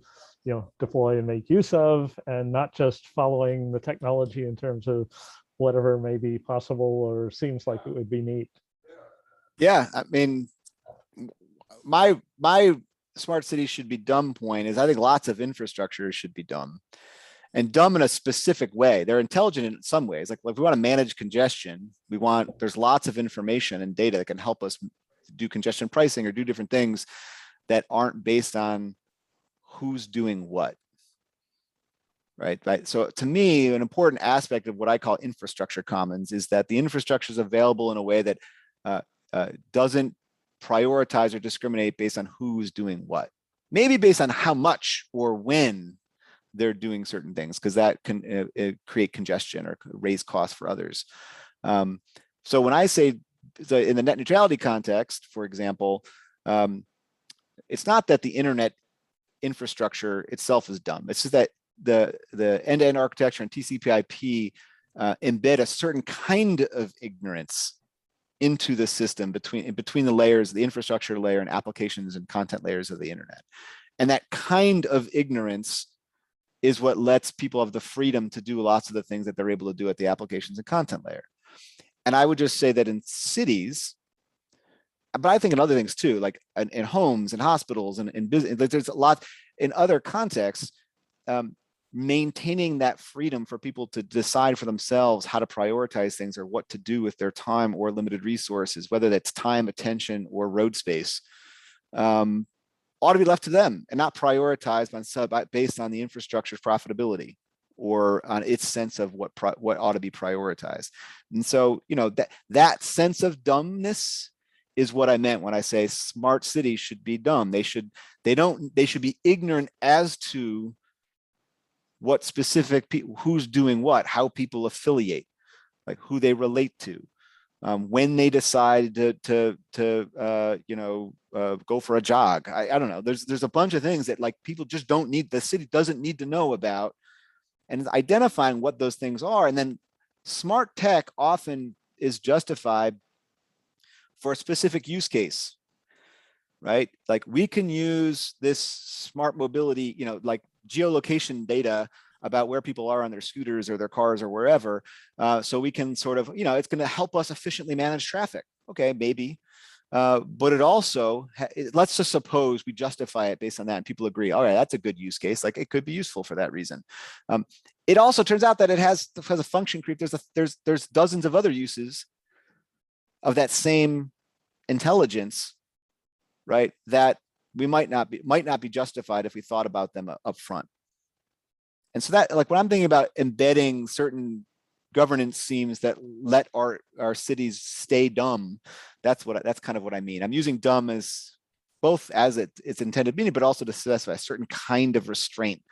deploy and make use of, and not just following the technology in terms of whatever may be possible or seems like it would be neat. Yeah, I mean, my smart cities should be dumb point is I think lots of infrastructure should be dumb, and dumb in a specific way. They're intelligent in some ways. Like if we want to manage congestion, there's lots of information and data that can help us do congestion pricing or do different things that aren't based on who's doing what, right? So to me, an important aspect of what I call infrastructure commons is that the infrastructure is available in a way that doesn't prioritize or discriminate based on who's doing what. Maybe based on how much or when they're doing certain things, because that can create congestion or raise costs for others. So when I say, in the net neutrality context, for example, it's not that the internet infrastructure itself is dumb. It's just that the end-to-end architecture and TCP/IP embed a certain kind of ignorance into the system between the layers, the infrastructure layer and applications and content layers of the internet. And that kind of ignorance is what lets people have the freedom to do lots of the things that they're able to do at the applications and content layer. And I would just say that in cities, but I think in other things too, like in homes and hospitals and in business, there's a lot in other contexts, maintaining that freedom for people to decide for themselves how to prioritize things or what to do with their time or limited resources, whether that's time, attention, or road space, ought to be left to them and not prioritized based on the infrastructure's profitability or on its sense of what ought to be prioritized. And so, that sense of dumbness is what I meant when I say smart cities should be dumb. They should be ignorant as to what specific people, who's doing what, how people affiliate, like who they relate to, when they decide to go for a jog. I don't know. There's a bunch of things that like people just don't need, the city doesn't need to know about, and identifying what those things are. And then smart tech often is justified for a specific use case, right? Like we can use this smart mobility, like geolocation data about where people are on their scooters or their cars or wherever. So we can sort of, it's going to help us efficiently manage traffic. Okay, maybe. But it also, let's just suppose we justify it based on that and people agree, all right, that's a good use case. Like it could be useful for that reason. It also turns out that it has a function creep. There's dozens of other uses of that same intelligence, right? That we might not be justified if we thought about them up front. And so that, like when I'm thinking about embedding certain governance schemes that let our cities stay dumb, that's kind of what I mean. I'm using dumb as both as its intended meaning, but also to specify a certain kind of restraint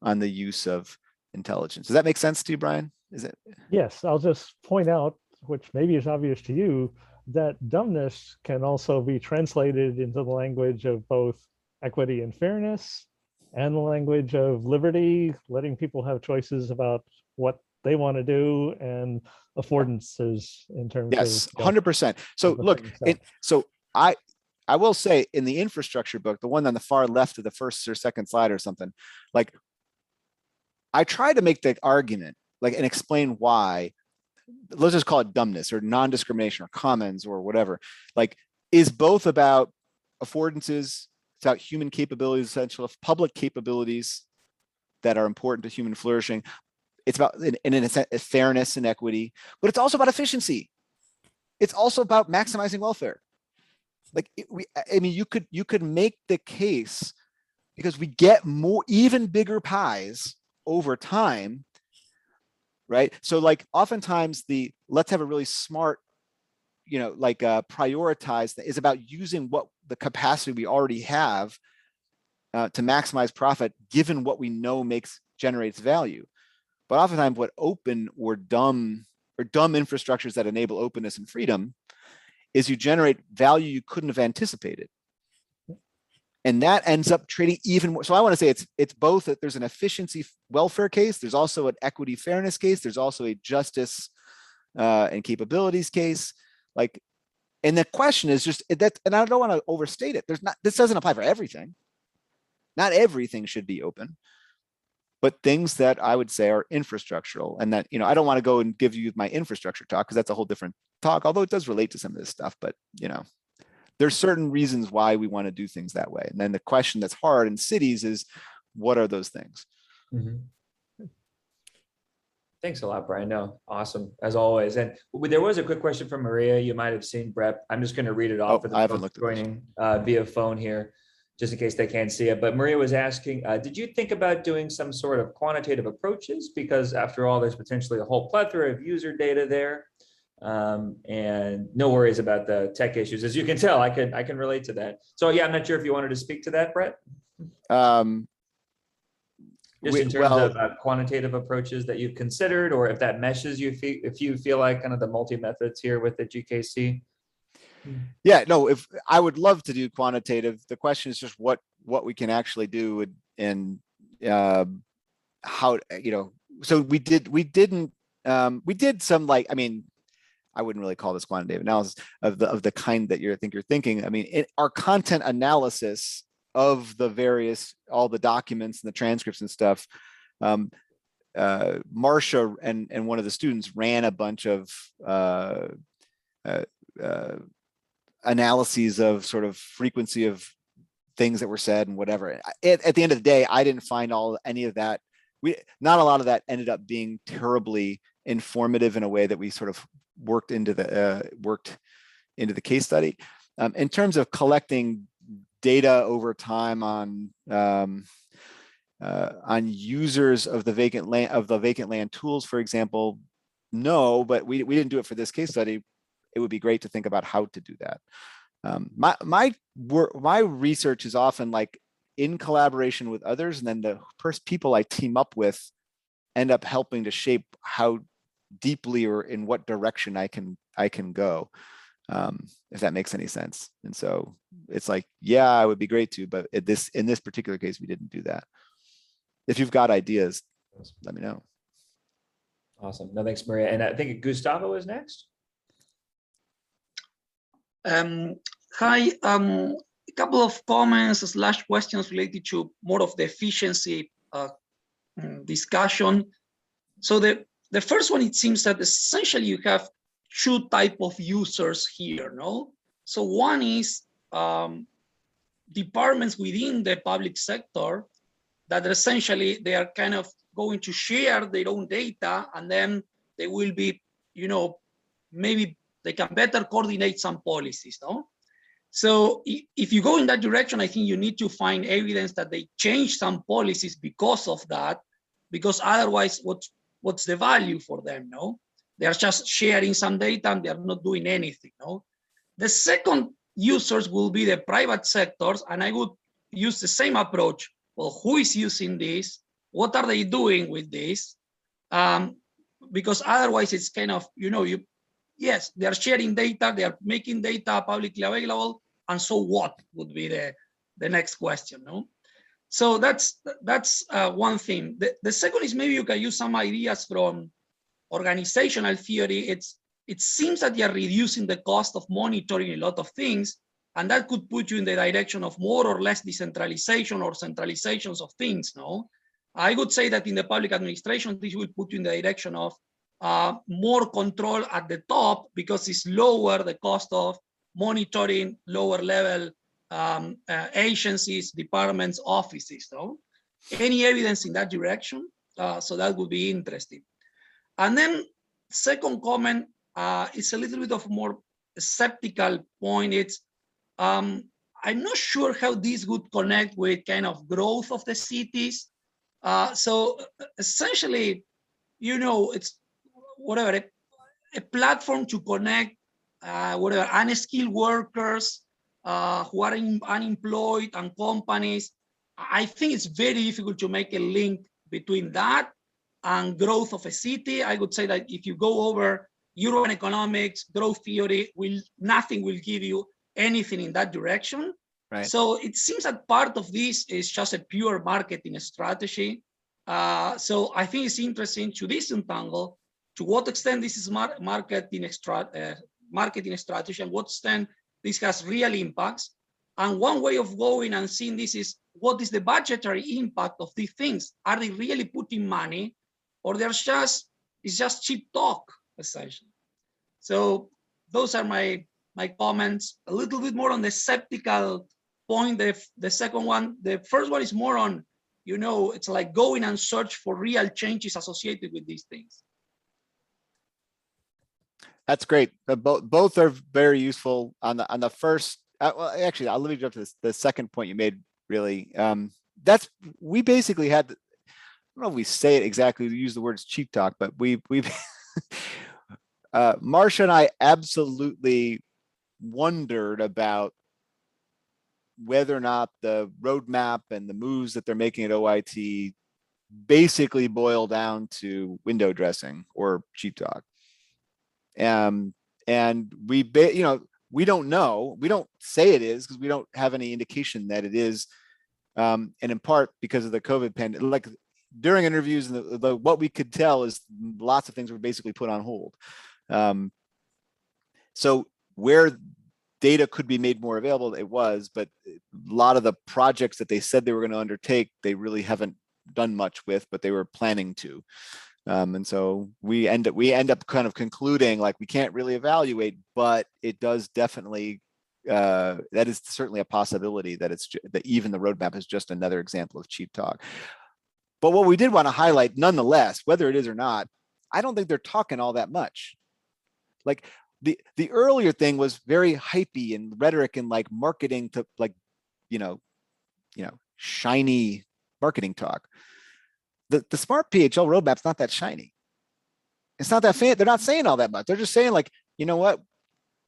on the use of intelligence. Does that make sense to you, Brian? Is it? Yes, I'll just point out, which maybe is obvious to you, that dumbness can also be translated into the language of both equity and fairness and the language of liberty, letting people have choices about what they want to do, and affordances in terms Yes, of 100%. So look, I will say in the infrastructure book, the one on the far left of the first or second slide or something, like I try to make the argument and explain why, let's just call it dumbness or non-discrimination or commons or whatever, like is both about affordances, it's about human capabilities, essential public capabilities that are important to human flourishing, It's about, in a sense, fairness and equity, but it's also about efficiency. It's also about maximizing welfare. Like I mean, you could make the case, because we get even bigger pies over time, right? So like oftentimes let's have a really smart, prioritize that is about using what the capacity we already have to maximize profit, given what we know generates value. But oftentimes what open or dumb infrastructures that enable openness and freedom is you generate value you couldn't have anticipated. And that ends up trading even more. So I want to say it's both that there's an efficiency welfare case, there's also an equity fairness case, there's also a justice and capabilities case. Like, and the question is just that, and I don't want to overstate it. This doesn't apply for everything. Not everything should be open, but things that I would say are infrastructural, and that, I don't want to go and give you my infrastructure talk, because that's a whole different talk, although it does relate to some of this stuff, but there's certain reasons why we want to do things that way. And then the question that's hard in cities is, what are those things? Mm-hmm. Thanks a lot, Brian. No, awesome, as always. And there was a quick question from Maria. You might have seen, Brett. I'm just going to read it off for the folks joining via phone here, just in case they can't see it. But Maria was asking, did you think about doing some sort of quantitative approaches? Because after all, there's potentially a whole plethora of user data there. And no worries about the tech issues. As you can tell, I can relate to that. So yeah, I'm not sure if you wanted to speak to that, Brett. Just in terms of quantitative approaches that you've considered, or if that meshes you, if you feel like kind of the multi-methods here with the GKC. Yeah, no, if I would love to do quantitative, the question is just what we can actually do, and how, so we did some, like, I mean, I wouldn't really call this quantitative analysis of the kind that you're thinking. I mean, our content analysis of all the documents and the transcripts and stuff, Marcia and one of the students ran a bunch of analyses of sort of frequency of things that were said and whatever. At the end of the day, I didn't find any of that. Not a lot of that ended up being terribly informative in a way that we sort of worked into the case study. In terms of collecting data over time on users of the vacant land tools, for example, no, but we didn't do it for this case study. It would be great to think about how to do that. My research is often like in collaboration with others, and then the first people I team up with end up helping to shape how deeply or in what direction I can go, if that makes any sense. And so it's like, yeah, it would be great to, but in this particular case, we didn't do that. If you've got ideas, let me know. Awesome. No, thanks, Maria. And I think Gustavo is next. Hi, a couple of comments / questions related to more of the efficiency discussion. So the first one, it seems that essentially you have two types of users here, no? So one is departments within the public sector that essentially they are kind of going to share their own data, and then they will be, maybe they can better coordinate some policies, no? So if you go in that direction, I think you need to find evidence that they change some policies because of that, because otherwise what's the value for them, no? They are just sharing some data and they are not doing anything, no? The second users will be the private sectors, and I would use the same approach. Well, who is using this? What are they doing with this? Because otherwise it's kind of, yes, they are sharing data, they are making data publicly available, and so what would be the next question, no? So that's one thing. The second is maybe you can use some ideas from organizational theory. It seems that you are reducing the cost of monitoring a lot of things, and that could put you in the direction of more or less decentralization or centralizations of things, no? I would say that in the public administration, this will put you in the direction of more control at the top, because it's lower the cost of monitoring lower level agencies, departments, offices, no? Any evidence in that direction? So that would be interesting. And then second comment is a little bit of more skeptical point. It's I'm not sure how this would connect with kind of growth of the cities. So essentially, it's whatever, a platform to connect whatever unskilled workers who are unemployed and companies. I think it's very difficult to make a link between that and growth of a city. I would say that if you go over urban economics, growth theory, nothing will give you anything in that direction. Right. So it seems that part of this is just a pure marketing strategy. So I think it's interesting to disentangle to what extent this is marketing strategy and what extent this has real impacts. And one way of going and seeing this is what is the budgetary impact of these things? Are they really putting money, or it's just cheap talk, essentially? So those are my comments. A little bit more on the skeptical point. The second one, the first one is more on, it's like going and search for real changes associated with these things. That's great. Both are very useful. On the first, well, actually, I'll let me jump to the second point you made. Really, we basically had. I don't know if we say it exactly. We use the words cheap talk, but we've Marcia and I absolutely wondered about whether or not the roadmap and the moves that they're making at OIT basically boil down to window dressing or cheap talk. And we don't know. We don't say it is because we don't have any indication that it is. And in part because of the COVID pandemic, like during interviews, and what we could tell is lots of things were basically put on hold. So where data could be made more available, it was, but a lot of the projects that they said they were going to undertake, they really haven't done much with, but they were planning to. And so we end up kind of concluding like we can't really evaluate, but it does definitely, that is certainly a possibility that that even the roadmap is just another example of cheap talk. But what we did want to highlight nonetheless, whether it is or not, I don't think they're talking all that much. Like the earlier thing was very hypey and rhetoric and like marketing to like, shiny marketing talk. The smart PHL roadmap's not that shiny. It's not that fan. They're not saying all that much. They're just saying like, you know what?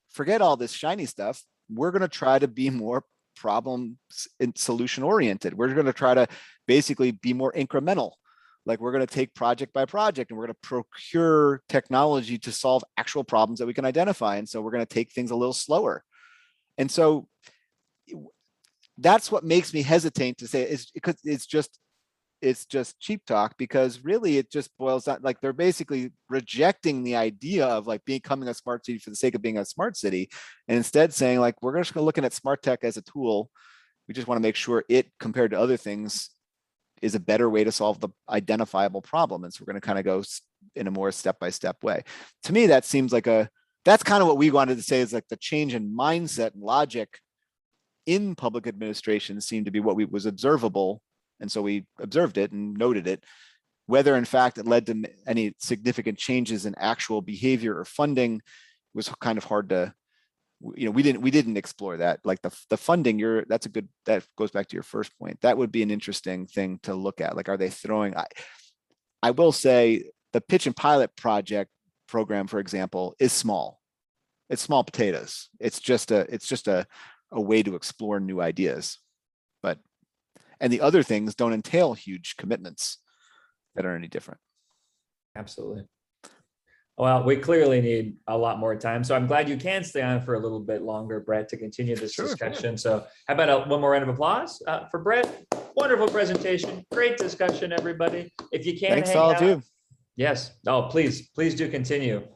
Forget all this shiny stuff. We're going to try to be more problem and solution oriented. We're going to try to basically be more incremental. Like we're going to take project by project and we're going to procure technology to solve actual problems that we can identify. And so we're going to take things a little slower. And so that's what makes me hesitate to say it's because it's just cheap talk, because really it just boils down, like they're basically rejecting the idea of like becoming a smart city for the sake of being a smart city, and instead saying like, we're just looking at smart tech as a tool. We just want to make sure it, compared to other things, is a better way to solve the identifiable problem. And so we're going to kind of go in a more step-by-step way. To me, that seems like that's kind of what we wanted to say, is like the change in mindset and logic in public administration seemed to be what was observable. And so we observed it and noted it. Whether in fact it led to any significant changes in actual behavior or funding was kind of hard to, we didn't explore that. Like the funding, that goes back to your first point. That would be an interesting thing to look at. Like, are they throwing, I will say the pitch and pilot project program, for example, is small. It's small potatoes. It's just a way to explore new ideas. And the other things don't entail huge commitments that are any different. Absolutely. Well, we clearly need a lot more time. So I'm glad you can stay on for a little bit longer, Brett, to continue this discussion. So how about one more round of applause for Brett? Wonderful presentation. Great discussion, everybody. If you can, thanks all of you. Yes. Oh, please do continue.